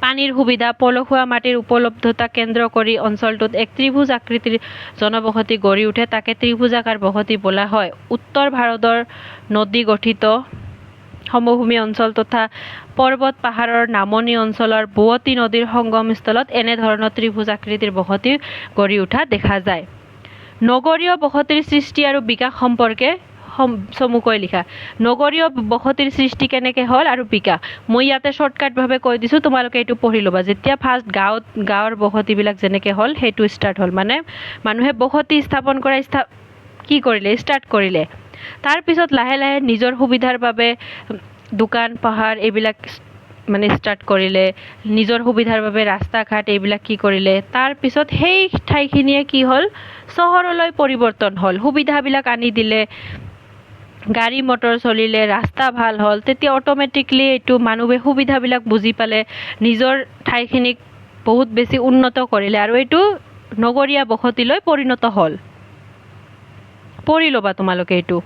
পানীৰ সুবিধা, পলসুৱা মাটিৰ উপলব্ধতা কেন্দ্ৰ কৰি অঞ্চলটোত এক ত্ৰিভুজ আকৃতিৰ জনবসতি গঢ়ি উঠে, তাকে ত্ৰিভুজাকাৰ বসতি বোলা হয়। উত্তৰ ভাৰতৰ নদী গঠিত সমভূমি অঞ্চল তথা পৰ্বত পাহাৰৰ নামনি অঞ্চলৰ বোৱতী নদীৰ সংগমস্থলত এনেধৰণৰ ত্ৰিভুজ আকৃতিৰ বসতি গঢ়ি উঠা দেখা যায়। নগৰীয় বসতিৰ সৃষ্টি আৰু বিকাশ সম্পৰ্কে চমুকৈ লিখা। নগৰীয় বসতিৰ সৃষ্টি কেনেকে হ'ল আৰু বিকাশ। মই ইয়াতে শ্বৰ্টকাটভাৱে কৈ দিছোঁ, তোমালোকে এইটো পঢ়ি ল'বা। যেতিয়া ফাৰ্ষ্ট গাঁৱৰ বসতিবিলাক যেনেকে হ'ল, সেইটো ষ্টাৰ্ট হ'ল, মানে মানুহে বসতি স্থাপন কৰা ষ্টাৰ্ট কৰিলে। তাৰপিছত লাহে লাহে নিজৰ সুবিধাৰ বাবে দোকান পোহাৰ এইবিলাক মানে ষ্টাৰ্ট কৰিলে, নিজৰ সুবিধাৰ বাবে ৰাস্তা ঘাট এইবিলাক কি কৰিলে, তাৰপিছত সেই ঠাইখিনিয়ে কি হ'ল চহৰলৈ পৰিৱৰ্তন হ'ল, সুবিধাবিলাক আনি দিলে, গাড়ী মটৰ চলিলে, ৰাস্তা ভাল হ'ল, তেতিয়া অট'মেটিকলি এইটো মানুহে সুবিধাবিলাক বুজি পালে, নিজৰ ঠাইখিনিক বহুত বেছি উন্নত কৰিলে আৰু এইটো নগৰীয়া বসতিলৈ পৰিণত হ'ল। পঢ়ি ল'বা তোমালোকে এইটো,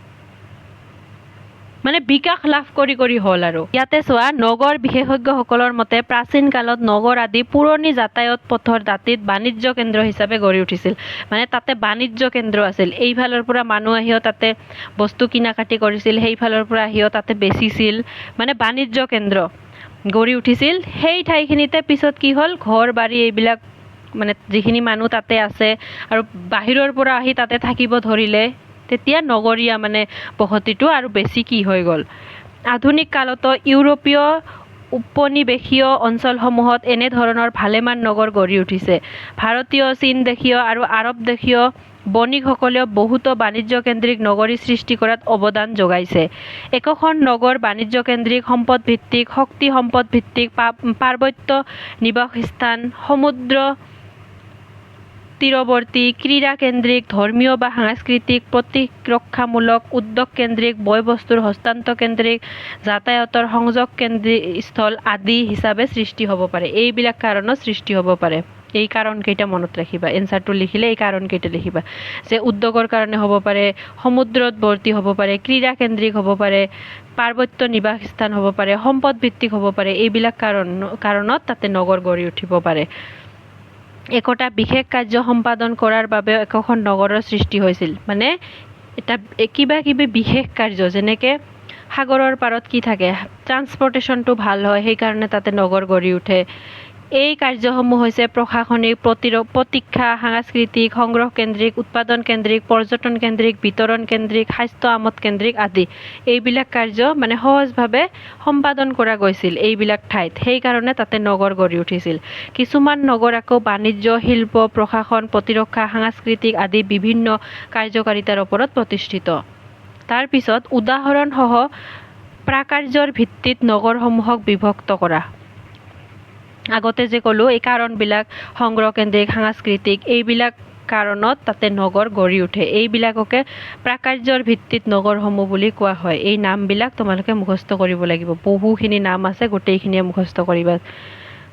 মানে বিকাশ লাভ কৰি কৰি হ'ল। আৰু ইয়াতে চোৱা, নগৰ বিশেষজ্ঞসকলৰ মতে প্ৰাচীন কালত নগৰ আদি পুৰণি যাতায়াত পথৰ দাঁতিত বাণিজ্য কেন্দ্ৰ হিচাপে গঢ়ি উঠিছিল। মানে তাতে বাণিজ্য কেন্দ্ৰ আছিল, এইফালৰ পৰা মানুহ আহিও তাতে বস্তু কিনা কাটি কৰিছিল, সেইফালৰ পৰা আহিও তাতে বেচিছিল, মানে বাণিজ্য কেন্দ্ৰ গঢ়ি উঠিছিল। সেই ঠাইখিনিতে পিছত কি হ'ল, ঘৰ বাৰী এইবিলাক মানে যিখিনি মানুহ তাতে আছে আৰু বাহিৰৰ পৰা আহি তাতে থাকিব ধৰিলে, তেতিয়া নগৰীয়া মানে বসতিটো আৰু বেছি কি হৈ গ'ল। আধুনিক কালতো ইউৰোপীয় উপনিৱেশীয় অঞ্চলসমূহত এনেধৰণৰ ভালেমান নগৰ গঢ়ি উঠিছে। ভাৰতীয়, চীন দেশীয় আৰু আৰৱ দেশীয় বণিকসকলেও বহুতো বাণিজ্যকেন্দ্ৰিক নগৰী সৃষ্টি কৰাত অৱদান যোগাইছে। একোখন নগৰ বাণিজ্যকেন্দ্ৰিক, সম্পদভিত্তিক, শক্তি সম্পদভিত্তিক, পাৰ্বত্য নিবাসস্থান, সমুদ্ৰ তীৰৱৰ্তী, ক্ৰীড়া কেন্দ্ৰিক, ধৰ্মীয় বা সাংস্কৃতিক, প্ৰতিৰক্ষামূলক, উদ্যোগ কেন্দ্ৰিক, বয় বস্তুৰ হস্তান্তৰ কেন্দ্ৰিক, যাতায়াতৰ সংযোগ স্থল আদি হিচাপে সৃষ্টি হ'ব পাৰে। এইবিলাক কাৰণত সৃষ্টি হ'ব পাৰে। এই কাৰণকেইটা মনত ৰাখিবা, এনচাৰটো লিখিলে এই কাৰণকেইটা লিখিবা, যে উদ্যোগৰ কাৰণে হ'ব পাৰে, সমুদ্ৰত বৰ্তি হ'ব পাৰে, ক্ৰীড়া কেন্দ্ৰিক হ'ব পাৰে, পাৰ্বত্য নিবাসস্থান হ'ব পাৰে, সম্পদ ভিত্তিক হ'ব পাৰে। এইবিলাক কাৰণত তাতে নগৰ গঢ়ি উঠিব পাৰে। একোটা বিশেষ কাৰ্য সম্পাদন কৰাৰ বাবে একোখন নগৰৰ সৃষ্টি হৈছিল। মানে এটা কিবা কিবি বিশেষ কাৰ্য, যেনেকৈ সাগৰৰ পাৰত কি থাকে, ট্ৰান্সপৰ্টেশ্যনটো ভাল হয়, সেইকাৰণে তাতে নগৰ গঢ়ি উঠে। এই কাৰ্যসমূহ হৈছে প্ৰশাসনিক, প্ৰতীক্ষা, সাংস্কৃতিক, সংগ্ৰহ কেন্দ্ৰিক, উৎপাদন কেন্দ্ৰিক, পৰ্যটন কেন্দ্ৰিক, বিতৰণ কেন্দ্ৰিক, স্বাস্থ্য আমোদ কেন্দ্ৰিক আদি। এইবিলাক কাৰ্য মানে সহজভাৱে সম্পাদন কৰা গৈছিল এইবিলাক ঠাইত, সেইকাৰণে তাতে নগৰ গঢ়ি উঠিছিল। কিছুমান নগৰ আকৌ বাণিজ্য, শিল্প, প্ৰশাসন, প্ৰতিৰক্ষা, সাংস্কৃতিক আদি বিভিন্ন কাৰ্যকাৰিতাৰ ওপৰত প্ৰতিষ্ঠিত। তাৰপিছত উদাহৰণসহ প্ৰাকাৰ্যৰ ভিত্তিত নগৰসমূহক বিভক্ত কৰা। আগতে যে ক'লো এই কাৰণবিলাক সংগ্ৰহ কেন্দ্ৰিক, সাংস্কৃতিক, এইবিলাক কাৰণত তাতে নগৰ গঢ়ি উঠে। এইবিলাককে প্ৰাকাৰ্যৰ ভিত্তিত নগৰসমূহ বুলি কোৱা হয়। এই নামবিলাক তোমালোকে মুখস্থ কৰিব লাগিব, বহুখিনি নাম আছে, গোটেইখিনিয়ে মুখস্থ কৰিবা।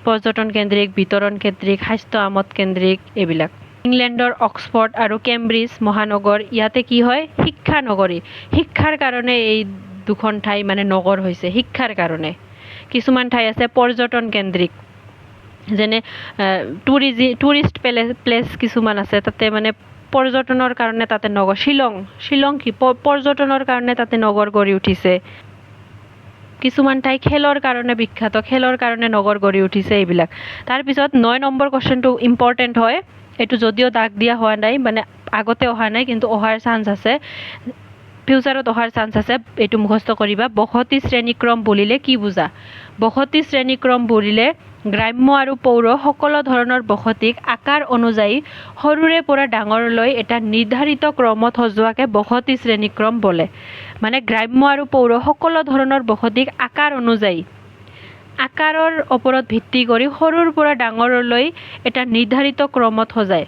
পৰ্যটন কেন্দ্ৰিক, বিতৰণ কেন্দ্ৰিক, স্বাস্থ্য আমোদ কেন্দ্ৰিক, এইবিলাক। ইংলেণ্ডৰ অক্সফৰ্ড আৰু কেম্ব্ৰিজ মহানগৰ, ইয়াতে কি হয়, শিক্ষা নগৰী। শিক্ষাৰ কাৰণে এই দুখন ঠাই মানে নগৰ হৈছে, শিক্ষাৰ কাৰণে। কিছুমান ঠাই আছে পৰ্যটন কেন্দ্ৰিক, যেনে টুৰিষ্ট প্লেচ কিছুমান আছে, তাতে মানে পৰ্যটনৰ কাৰণে তাতে নগৰ। শ্বিলং কি পৰ্যটনৰ কাৰণে তাতে নগৰ গঢ়ি উঠিছে। কিছুমান ঠাই খেলৰ কাৰণে বিখ্যাত, খেলৰ কাৰণে নগৰ গঢ়ি উঠিছে, এইবিলাক। তাৰপিছত 9 নম্বৰ কুৱেশ্যনটো ইম্পৰ্টেণ্ট হয়, এইটো যদিও দাগ দিয়া হোৱা নাই, মানে আগতে অহা নাই কিন্তু অহাৰ চান্স আছে, ফিউচাৰত অহাৰ চান্স আছে, এইটো মুখস্থ কৰিবা। বসতি শ্ৰেণীক্ৰম বুলিলে কি বুজা? বসতি শ্ৰেণীক্ৰম বুলিলে গ্ৰাম্য আৰু পৌৰ সকলো ধৰণৰ বসতিক আকাৰ অনুযায়ী সৰুৰে পৰা ডাঙৰলৈ এটা নিৰ্ধাৰিত ক্ৰমত সজোৱাকে বসতি শ্ৰেণীক্ৰম বোলে। মানে গ্ৰাম্য আৰু পৌৰ সকলো ধৰণৰ বসতিক আকাৰ অনুযায়ী, আকাৰৰ ওপৰত ভিত্তি কৰি সৰুৰ পৰা ডাঙৰলৈ এটা নিৰ্ধাৰিত ক্ৰমত সজায়।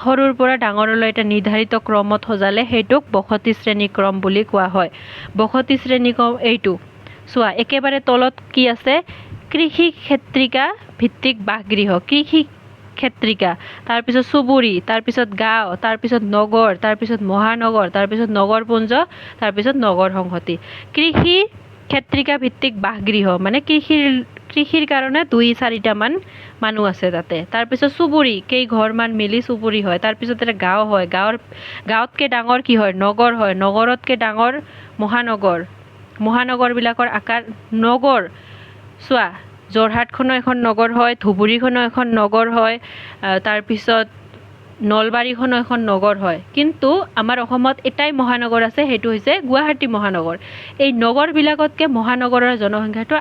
সৰুৰ পৰা ডাঙৰলৈ এটা নিৰ্ধাৰিত ক্ৰমত সজালে সেইটোক বসতি শ্ৰেণীক্ৰম বুলি কোৱা হয়। বসতি শ্ৰেণীক্ৰম এইটো চোৱা, একেবাৰে তলত কি আছে, কৃষি ক্ষেত্ৰিকা ভিত্তিক বাসগৃহ, কৃষি ক্ষেত্ৰিকা, তাৰপিছত চুবুৰী, তাৰপিছত গাঁও, তাৰপিছত নগৰ, তাৰপিছত মহানগৰ, তাৰপিছত নগৰপুঞ্জ, তাৰপিছত নগৰ সংহতি। কৃষি ক্ষেত্ৰিকা ভিত্তিক বাসগৃহ মানে কৃষিৰ কাৰণে 2-4টা মান মানুহ আছে তাতে। তাৰপিছত চুবুৰী, কেইঘৰমান মিলি চুবুৰী হয়। তাৰপিছত এটা গাঁও হয়, গাঁৱতকৈ ডাঙৰ কি হয়, নগৰ হয়। নগৰতকৈ ডাঙৰ মহানগৰ, মহানগৰবিলাকৰ আকাৰ নগৰ। চোৱা, যোৰহাটখনো এখন নগৰ হয়, ধুবুৰীখনো এখন নগৰ হয়, তাৰপিছত নলবাৰীখনো এখন নগৰ হয়। কিন্তু আমাৰ অসমত এটাই মহানগৰ আছে, সেইটো হৈছে গুৱাহাটী মহানগৰ। এই নগৰবিলাকতকৈ মহানগৰৰ জনসংখ্যাটো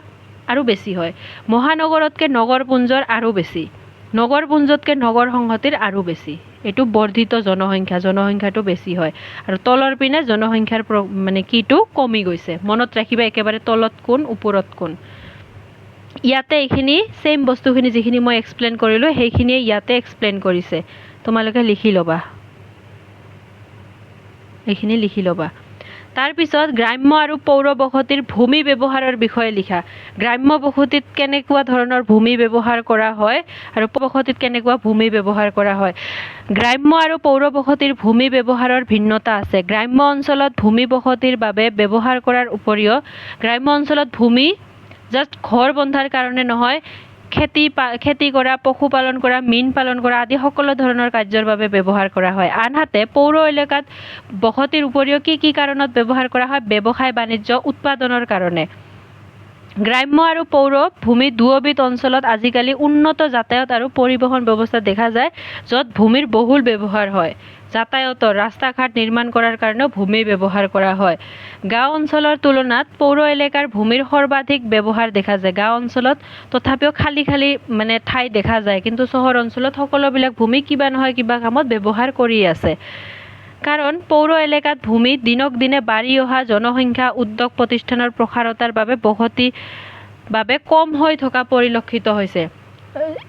আৰু বেছি হয়, মহানগৰতকৈ নগৰপুঞ্জৰ আৰু বেছি, নগৰপুঞ্জতকৈ নগৰ সংহতিৰ আৰু বেছি। এইটো বৰ্ধিত জনসংখ্যাটো বেছি হয়। আৰু তলৰ পিনে জনসংখ্যাৰ মানে কিটো কমি গৈছে। মনত ৰাখিবা, একেবাৰে তলত কোন, ওপৰত কোন। ইয়াতে এইখিনি সেম বস্তুখিনি যিখিনি মই এক্সপ্লেইন কৰিলোঁ সেইখিনিয়ে ইয়াতে এক্সপ্লেইন কৰিছে তোমালোকে লিখি ল'বা এইখিনি লিখি ল'বা তাৰপিছত গ্ৰাম্য আৰু পৌৰ বসতিৰ ভূমি ব্যৱহাৰৰ বিষয়ে লিখা গ্ৰাম্য বসতিত কেনেকুৱা ধৰণৰ ভূমি ব্যৱহাৰ কৰা হয় আৰু বসতিত কেনেকুৱা ভূমি ব্যৱহাৰ কৰা হয় গ্ৰাম্য আৰু পৌৰ বসতিৰ ভূমি ব্যৱহাৰৰ ভিন্নতা আছে গ্ৰাম্য অঞ্চলত ভূমি বসতিৰ বাবে ব্যৱহাৰ কৰাৰ উপৰিও গ্ৰাম্য অঞ্চলত ভূমি জাষ্ট ঘৰ বন্ধাৰ কাৰণে নহয় খেতি কৰা পশুপালন কৰা মীন পালন কৰা আদি সকলো ধৰণৰ কাৰ্যৰ বাবে ব্যৱহাৰ কৰা হয় আনহাতে পৌৰ এলেকাত বসতিৰ উপৰিও কি কাৰণত ব্যৱহাৰ কৰা হয় ব্যৱসায় বাণিজ্য উৎপাদনৰ কাৰণে গ্ৰাম্য আৰু পৌৰ ভূমি দুয়োবিধ অঞ্চলত আজিকালি উন্নত যাতায়াত আৰু পৰিবহণ ব্যৱস্থা দেখা যায় য'ত ভূমিৰ বহুল ব্যৱহাৰ হয় যাতায়াতৰ ৰাস্তা ঘাট নিৰ্মাণ কৰাৰ কাৰণেও ভূমি ব্যৱহাৰ কৰা হয় গাঁও অঞ্চলৰ তুলনাত পৌৰ এলেকাৰ ভূমিৰ সৰ্বাধিক ব্যৱহাৰ দেখা যায় গাঁও অঞ্চলত তথাপিও খালী মানে ঠাই দেখা যায় কিন্তু চহৰ অঞ্চলত সকলোবিলাক ভূমি কিবা নহয় কিবা কামত ব্যৱহাৰ কৰি আছে কাৰণ পৌৰ এলেকাত ভূমি দিনক দিনে বাঢ়ি অহা জনসংখ্যা উদ্যোগ প্ৰতিষ্ঠানৰ প্ৰসাৰতাৰ বাবে বসতি বাবে কম হৈ থকা পৰিলক্ষিত হৈছে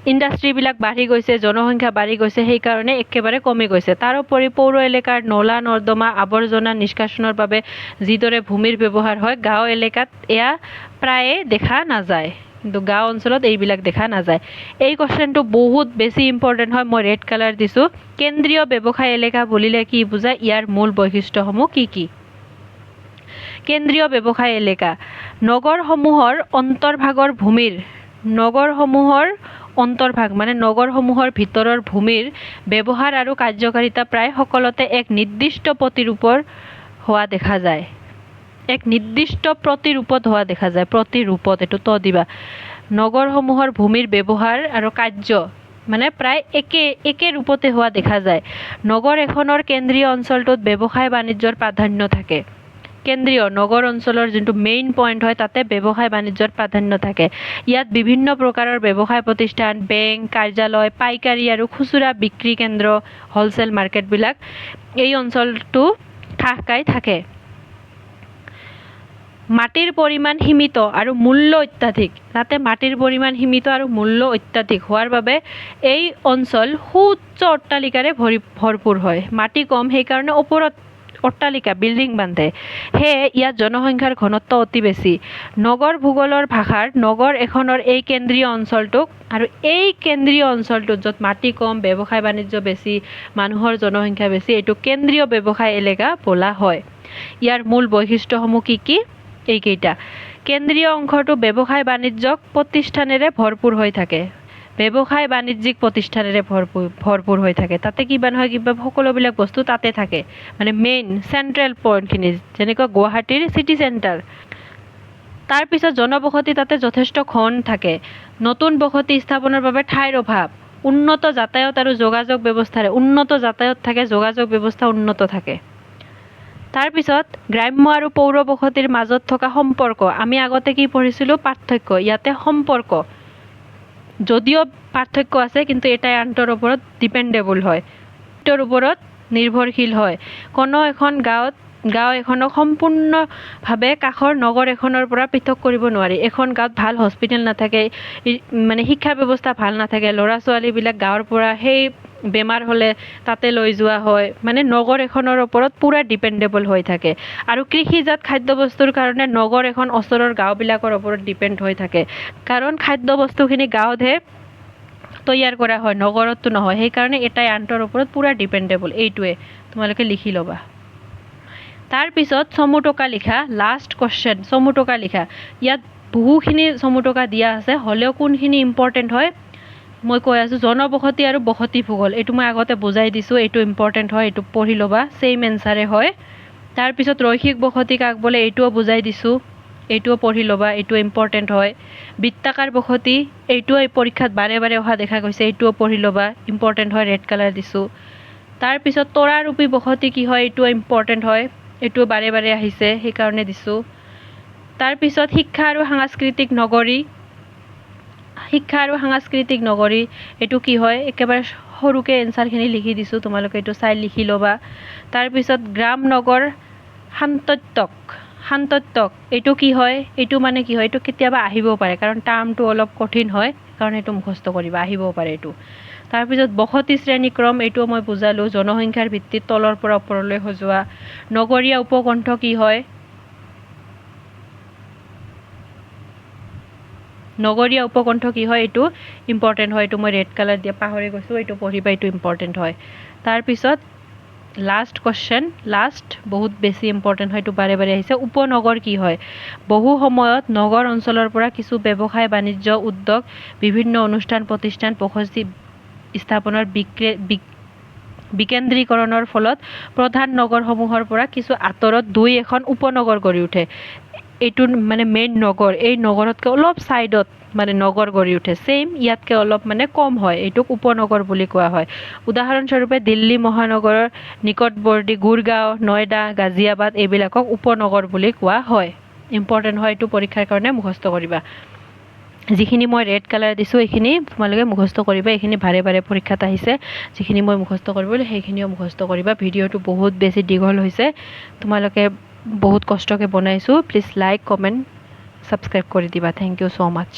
ইণ্ডাষ্ট্ৰীবিলাক বাঢ়ি গৈছে জনসংখ্যা বাঢ়ি গৈছে সেইকাৰণে একেবাৰে কমি গৈছে তাৰোপৰি পৌৰ এলেকাৰ নলা নৰ্দমা আৱৰ্জনা নিষ্কাশনৰ বাবে যিদৰে ভূমিৰ ব্যৱহাৰ হয় গাঁও এলেকাত এয়া প্ৰায়ে দেখা নাযায় কিন্তু গাঁও অঞ্চলত এইবিলাক দেখা নাযায় এই কোৱেশ্চনটো বহুত বেছি ইম্পৰ্টেণ্ট হয় মই ৰেড কালাৰ দিছোঁ কেন্দ্ৰীয় ব্যৱসায় এলেকা বুলিলে কি বুজায় ইয়াৰ মূল বৈশিষ্ট্যসমূহ কি কেন্দ্ৰীয় ব্যৱসায় এলেকা নগৰসমূহৰ অন্তৰ্ভাগৰ ভূমিৰ অন্তৰ্ভাগ মানে নগৰসমূহৰ ভিতৰৰ ভূমিৰ ব্যৱহাৰ আৰু কাৰ্যকাৰিতা প্ৰায় সকলোতে এক নিৰ্দিষ্ট প্ৰতিৰূপৰ হোৱা দেখা যায় এক নিৰ্দিষ্ট প্ৰতিৰূপত হোৱা দেখা যায় প্ৰতিৰূপত এইটো ত দিবা নগৰসমূহৰ ভূমিৰ ব্যৱহাৰ আৰু কাৰ্য মানে প্ৰায় একে ৰূপতে হোৱা দেখা যায় নগৰ এখনৰ কেন্দ্ৰীয় অঞ্চলটোত ব্যৱসায় বাণিজ্যৰ প্ৰাধান্য থাকে কেন্দ্ৰীয় নগৰ অঞ্চলৰ যোনটো মেইন পইণ্ট হয় তাতে ব্যৱসায় বাণিজ্যৰ প্ৰাধান্য থাকে ইয়াত বিভিন্ন প্ৰকাৰৰ ব্যৱসায় প্ৰতিষ্ঠান বেংক কাৰ্যালয় পাইকাৰী আৰু খুচুৰা বিক্ৰী কেন্দ্ৰ হ'লচেল মাৰ্কেটবিলাক এই অঞ্চলটো ঠাহকাই থাকে মাটিৰ পৰিমাণ সীমিত আৰু মূল্য অত্যাধিক তাতে মাটিৰ পৰিমাণ সীমিত আৰু মূল্য অত্যাধিক হোৱাৰ বাবে এই অঞ্চল সুউচ্চ অট্টালিকাৰে ভৰপূৰ হয় মাটি কম সেইকাৰণে ওপৰত অট্টালিকা বিল্ডিং বান্ধে সেয়ে ইয়াত জনসংখ্যাৰ ঘনত্ব অতি বেছি নগৰ ভূগোলৰ ভাষাৰ নগৰ এখনৰ এই কেন্দ্ৰীয় অঞ্চলটোক আৰু এই কেন্দ্ৰীয় অঞ্চলটোত য'ত মাটি কম ব্যৱসায় বাণিজ্য বেছি মানুহৰ জনসংখ্যা বেছি এইটো কেন্দ্ৰীয় ব্যৱসায় এলেকা বোলা হয় ইয়াৰ মূল বৈশিষ্ট্যসমূহ কি এইকেইটা কেন্দ্ৰীয় অংশটো ব্যৱসায় বাণিজ্যিক প্ৰতিষ্ঠানেৰে ভৰপূৰ হৈ থাকে ব্যৱসায় বাণিজ্যিক প্ৰতিষ্ঠানেৰে ভৰপূৰ হৈ থাকে তাতে কিবা নহয় কিবা সকলোবিলাক বস্তু তাতে থাকে মানে মেইন চেণ্ট্ৰেল পইণ্টখিনি যেনেকুৱা গুৱাহাটীৰ চিটি চেণ্টাৰ তাৰপিছত জনবসতি তাতে যথেষ্ট ঘন থাকে নতুন বসতি স্থাপনৰ বাবে ঠাইৰ অভাৱ উন্নত যাতায়াত আৰু যোগাযোগ ব্যৱস্থাৰে উন্নত যাতায়াত থাকে যোগাযোগ ব্যৱস্থা উন্নত থাকে তাৰপিছত গ্ৰাম্য আৰু পৌৰ বসতিৰ মাজত থকা সম্পৰ্ক আমি আগতে কি পঢ়িছিলোঁ পাৰ্থক্য ইয়াতে সম্পৰ্ক যদিও পাৰ্থক্য আছে কিন্তু এটাই আনটোৰ ওপৰত ডিপেণ্ডেবল হয় এটাৰ ওপৰত নিৰ্ভৰশীল হয় কোনো এখন গাঁও এখনক সম্পূৰ্ণভাৱে কাষৰ নগৰ এখনৰ পৰা পৃথক কৰিব নোৱাৰি এখন গাঁৱত ভাল হস্পিটেল নাথাকে মানে শিক্ষা ব্যৱস্থা ভাল নাথাকে ল'ৰা ছোৱালীবিলাক গাঁৱৰ পৰা সেই বেমাৰ হ'লে তাতে লৈ যোৱা হয় মানে নগৰ এখনৰ ওপৰত পুৰা ডিপেণ্ডেবল হৈ থাকে আৰু কৃষিজাত খাদ্যবস্তুৰ কাৰণে নগৰ এখন ওচৰৰ গাঁওবিলাকৰ ওপৰত ডিপেণ্ড হৈ থাকে কাৰণ খাদ্যবস্তুখিনি গাঁৱতহে তৈয়াৰ কৰা হয় নগৰততো নহয় সেইকাৰণে এটাই আনটোৰ ওপৰত পুৰা ডিপেণ্ডেবল এইটোৱে তোমালোকে লিখি ল'বা তাৰপিছত চমু টকা লিখা লাষ্ট কোৱেশ্চন চমু টকা লিখা ইয়াত বহুখিনি চমু টকা দিয়া আছে হ'লেও কোনখিনি ইম্পৰ্টেণ্ট হয় মই কৈ আছোঁ জনবসতি আৰু বসতি ভূগোল এইটো মই আগতে বুজাই দিছোঁ এইটো ইম্পৰ্টেণ্ট হয় এইটো পঢ়ি ল'বা ছেইম এনচাৰে হয় তাৰপিছত ৰৈখিক বসতি কাক বোলে এইটোও বুজাই দিছোঁ এইটোও পঢ়ি ল'বা এইটো ইম্পৰ্টেণ্ট হয় বৃত্তাকাৰ বসতি এইটোও পৰীক্ষাত বাৰে বাৰে অহা দেখা গৈছে এইটোও পঢ়ি ল'বা ইম্পৰ্টেণ্ট হয় ৰেড কালাৰ দিছোঁ তাৰপিছত তৰাৰূপী বসতি কি হয় এইটো ইম্পৰ্টেণ্ট হয় এইটো বাৰে বাৰে আহিছে সেইকাৰণে দিছোঁ তাৰপিছত শিক্ষা আৰু সাংস্কৃতিক নগৰী এইটো কি হয় একেবাৰে সৰুকৈ এনচাৰখিনি লিখি দিছোঁ তোমালোকে এইটো চাই লিখি ল'বা তাৰপিছত গ্ৰাম নগৰ শান্তত্যক শান্তত্বক এইটো কি হয়, এইটো মানে কি হয়, এইটো কেতিয়াবা আহিবও পাৰে কাৰণ টাৰ্মটো অলপ কঠিন হয়, কাৰণ এইটো মুখস্থ কৰিবা, আহিবও পাৰে এইটো। তাৰপিছত বসতি শ্ৰেণীক্ৰম, এইটো মই বুজালোঁ, জনসংখ্যাৰ ভিত্তিত তলৰ পৰা ওপৰলৈ সজোৱা। নগৰীয়া উপকণ্ঠ কি হয়, নগৰীয়া উপকণ্ঠ কি হয়, এইটো ইম্পৰ্টেণ্ট হয়, এইটো মই ৰেড কালাৰ দিয়া পাহৰি গৈছোঁ, এইটো পঢ়িবা, এইটো ইম্পৰ্টেণ্ট হয়। তাৰপিছত লাষ্ট কুৱেশ্যন, লাষ্ট বহুত বেছি ইম্পৰ্টেণ্ট হয়, এইটো বাৰে বাৰে আহিছে, উপনগৰ কি হয়। বহু সময়ত নগৰ অঞ্চলৰ পৰা কিছু ব্যৱসায় বাণিজ্য উদ্যোগ বিভিন্ন অনুষ্ঠান প্ৰতিষ্ঠান বসতি স্থাপনৰ বিকেন্দ্ৰীকৰণৰ ফলত প্ৰধান নগৰসমূহৰ পৰা কিছু আঁতৰত দুই এখন উপনগৰ গঢ়ি উঠে। এইটো মানে মেইন নগৰ, এই নগৰতকৈ অলপ ছাইডত মানে নগৰ গঢ়ি উঠে, ছেইম ইয়াতকৈ অলপ মানে কম হয়, এইটোক উপনগৰ বুলি কোৱা হয়। উদাহৰণস্বৰূপে দিল্লী মহানগৰৰ নিকটৱৰ্তী গুৰগাঁও, নয়ডা, গাজিয়াবাদ এইবিলাকক উপনগৰ বুলি কোৱা হয়। ইম্পৰ্টেণ্ট হয়, এইটো পৰীক্ষাৰ কাৰণে মুখস্থ কৰিবা। যিখিনি মই ৰেড কালাৰ দিছোঁ এইখিনি তোমালোকে মুখস্থ কৰিবা, এইখিনি বাৰে বাৰে পৰীক্ষাত আহিছে, যিখিনি মই মুখস্থ কৰিব সেইখিনিও মুখস্থ কৰিবা। ভিডিঅ'টো বহুত বেছি দীঘল হৈছে, তোমালোকে বহুত কষ্টকৈ বনাইছোঁ, প্লিজ লাইক কমেণ্ট ছাবস্ক্ৰাইব কৰি দিবা। Thank you so' much.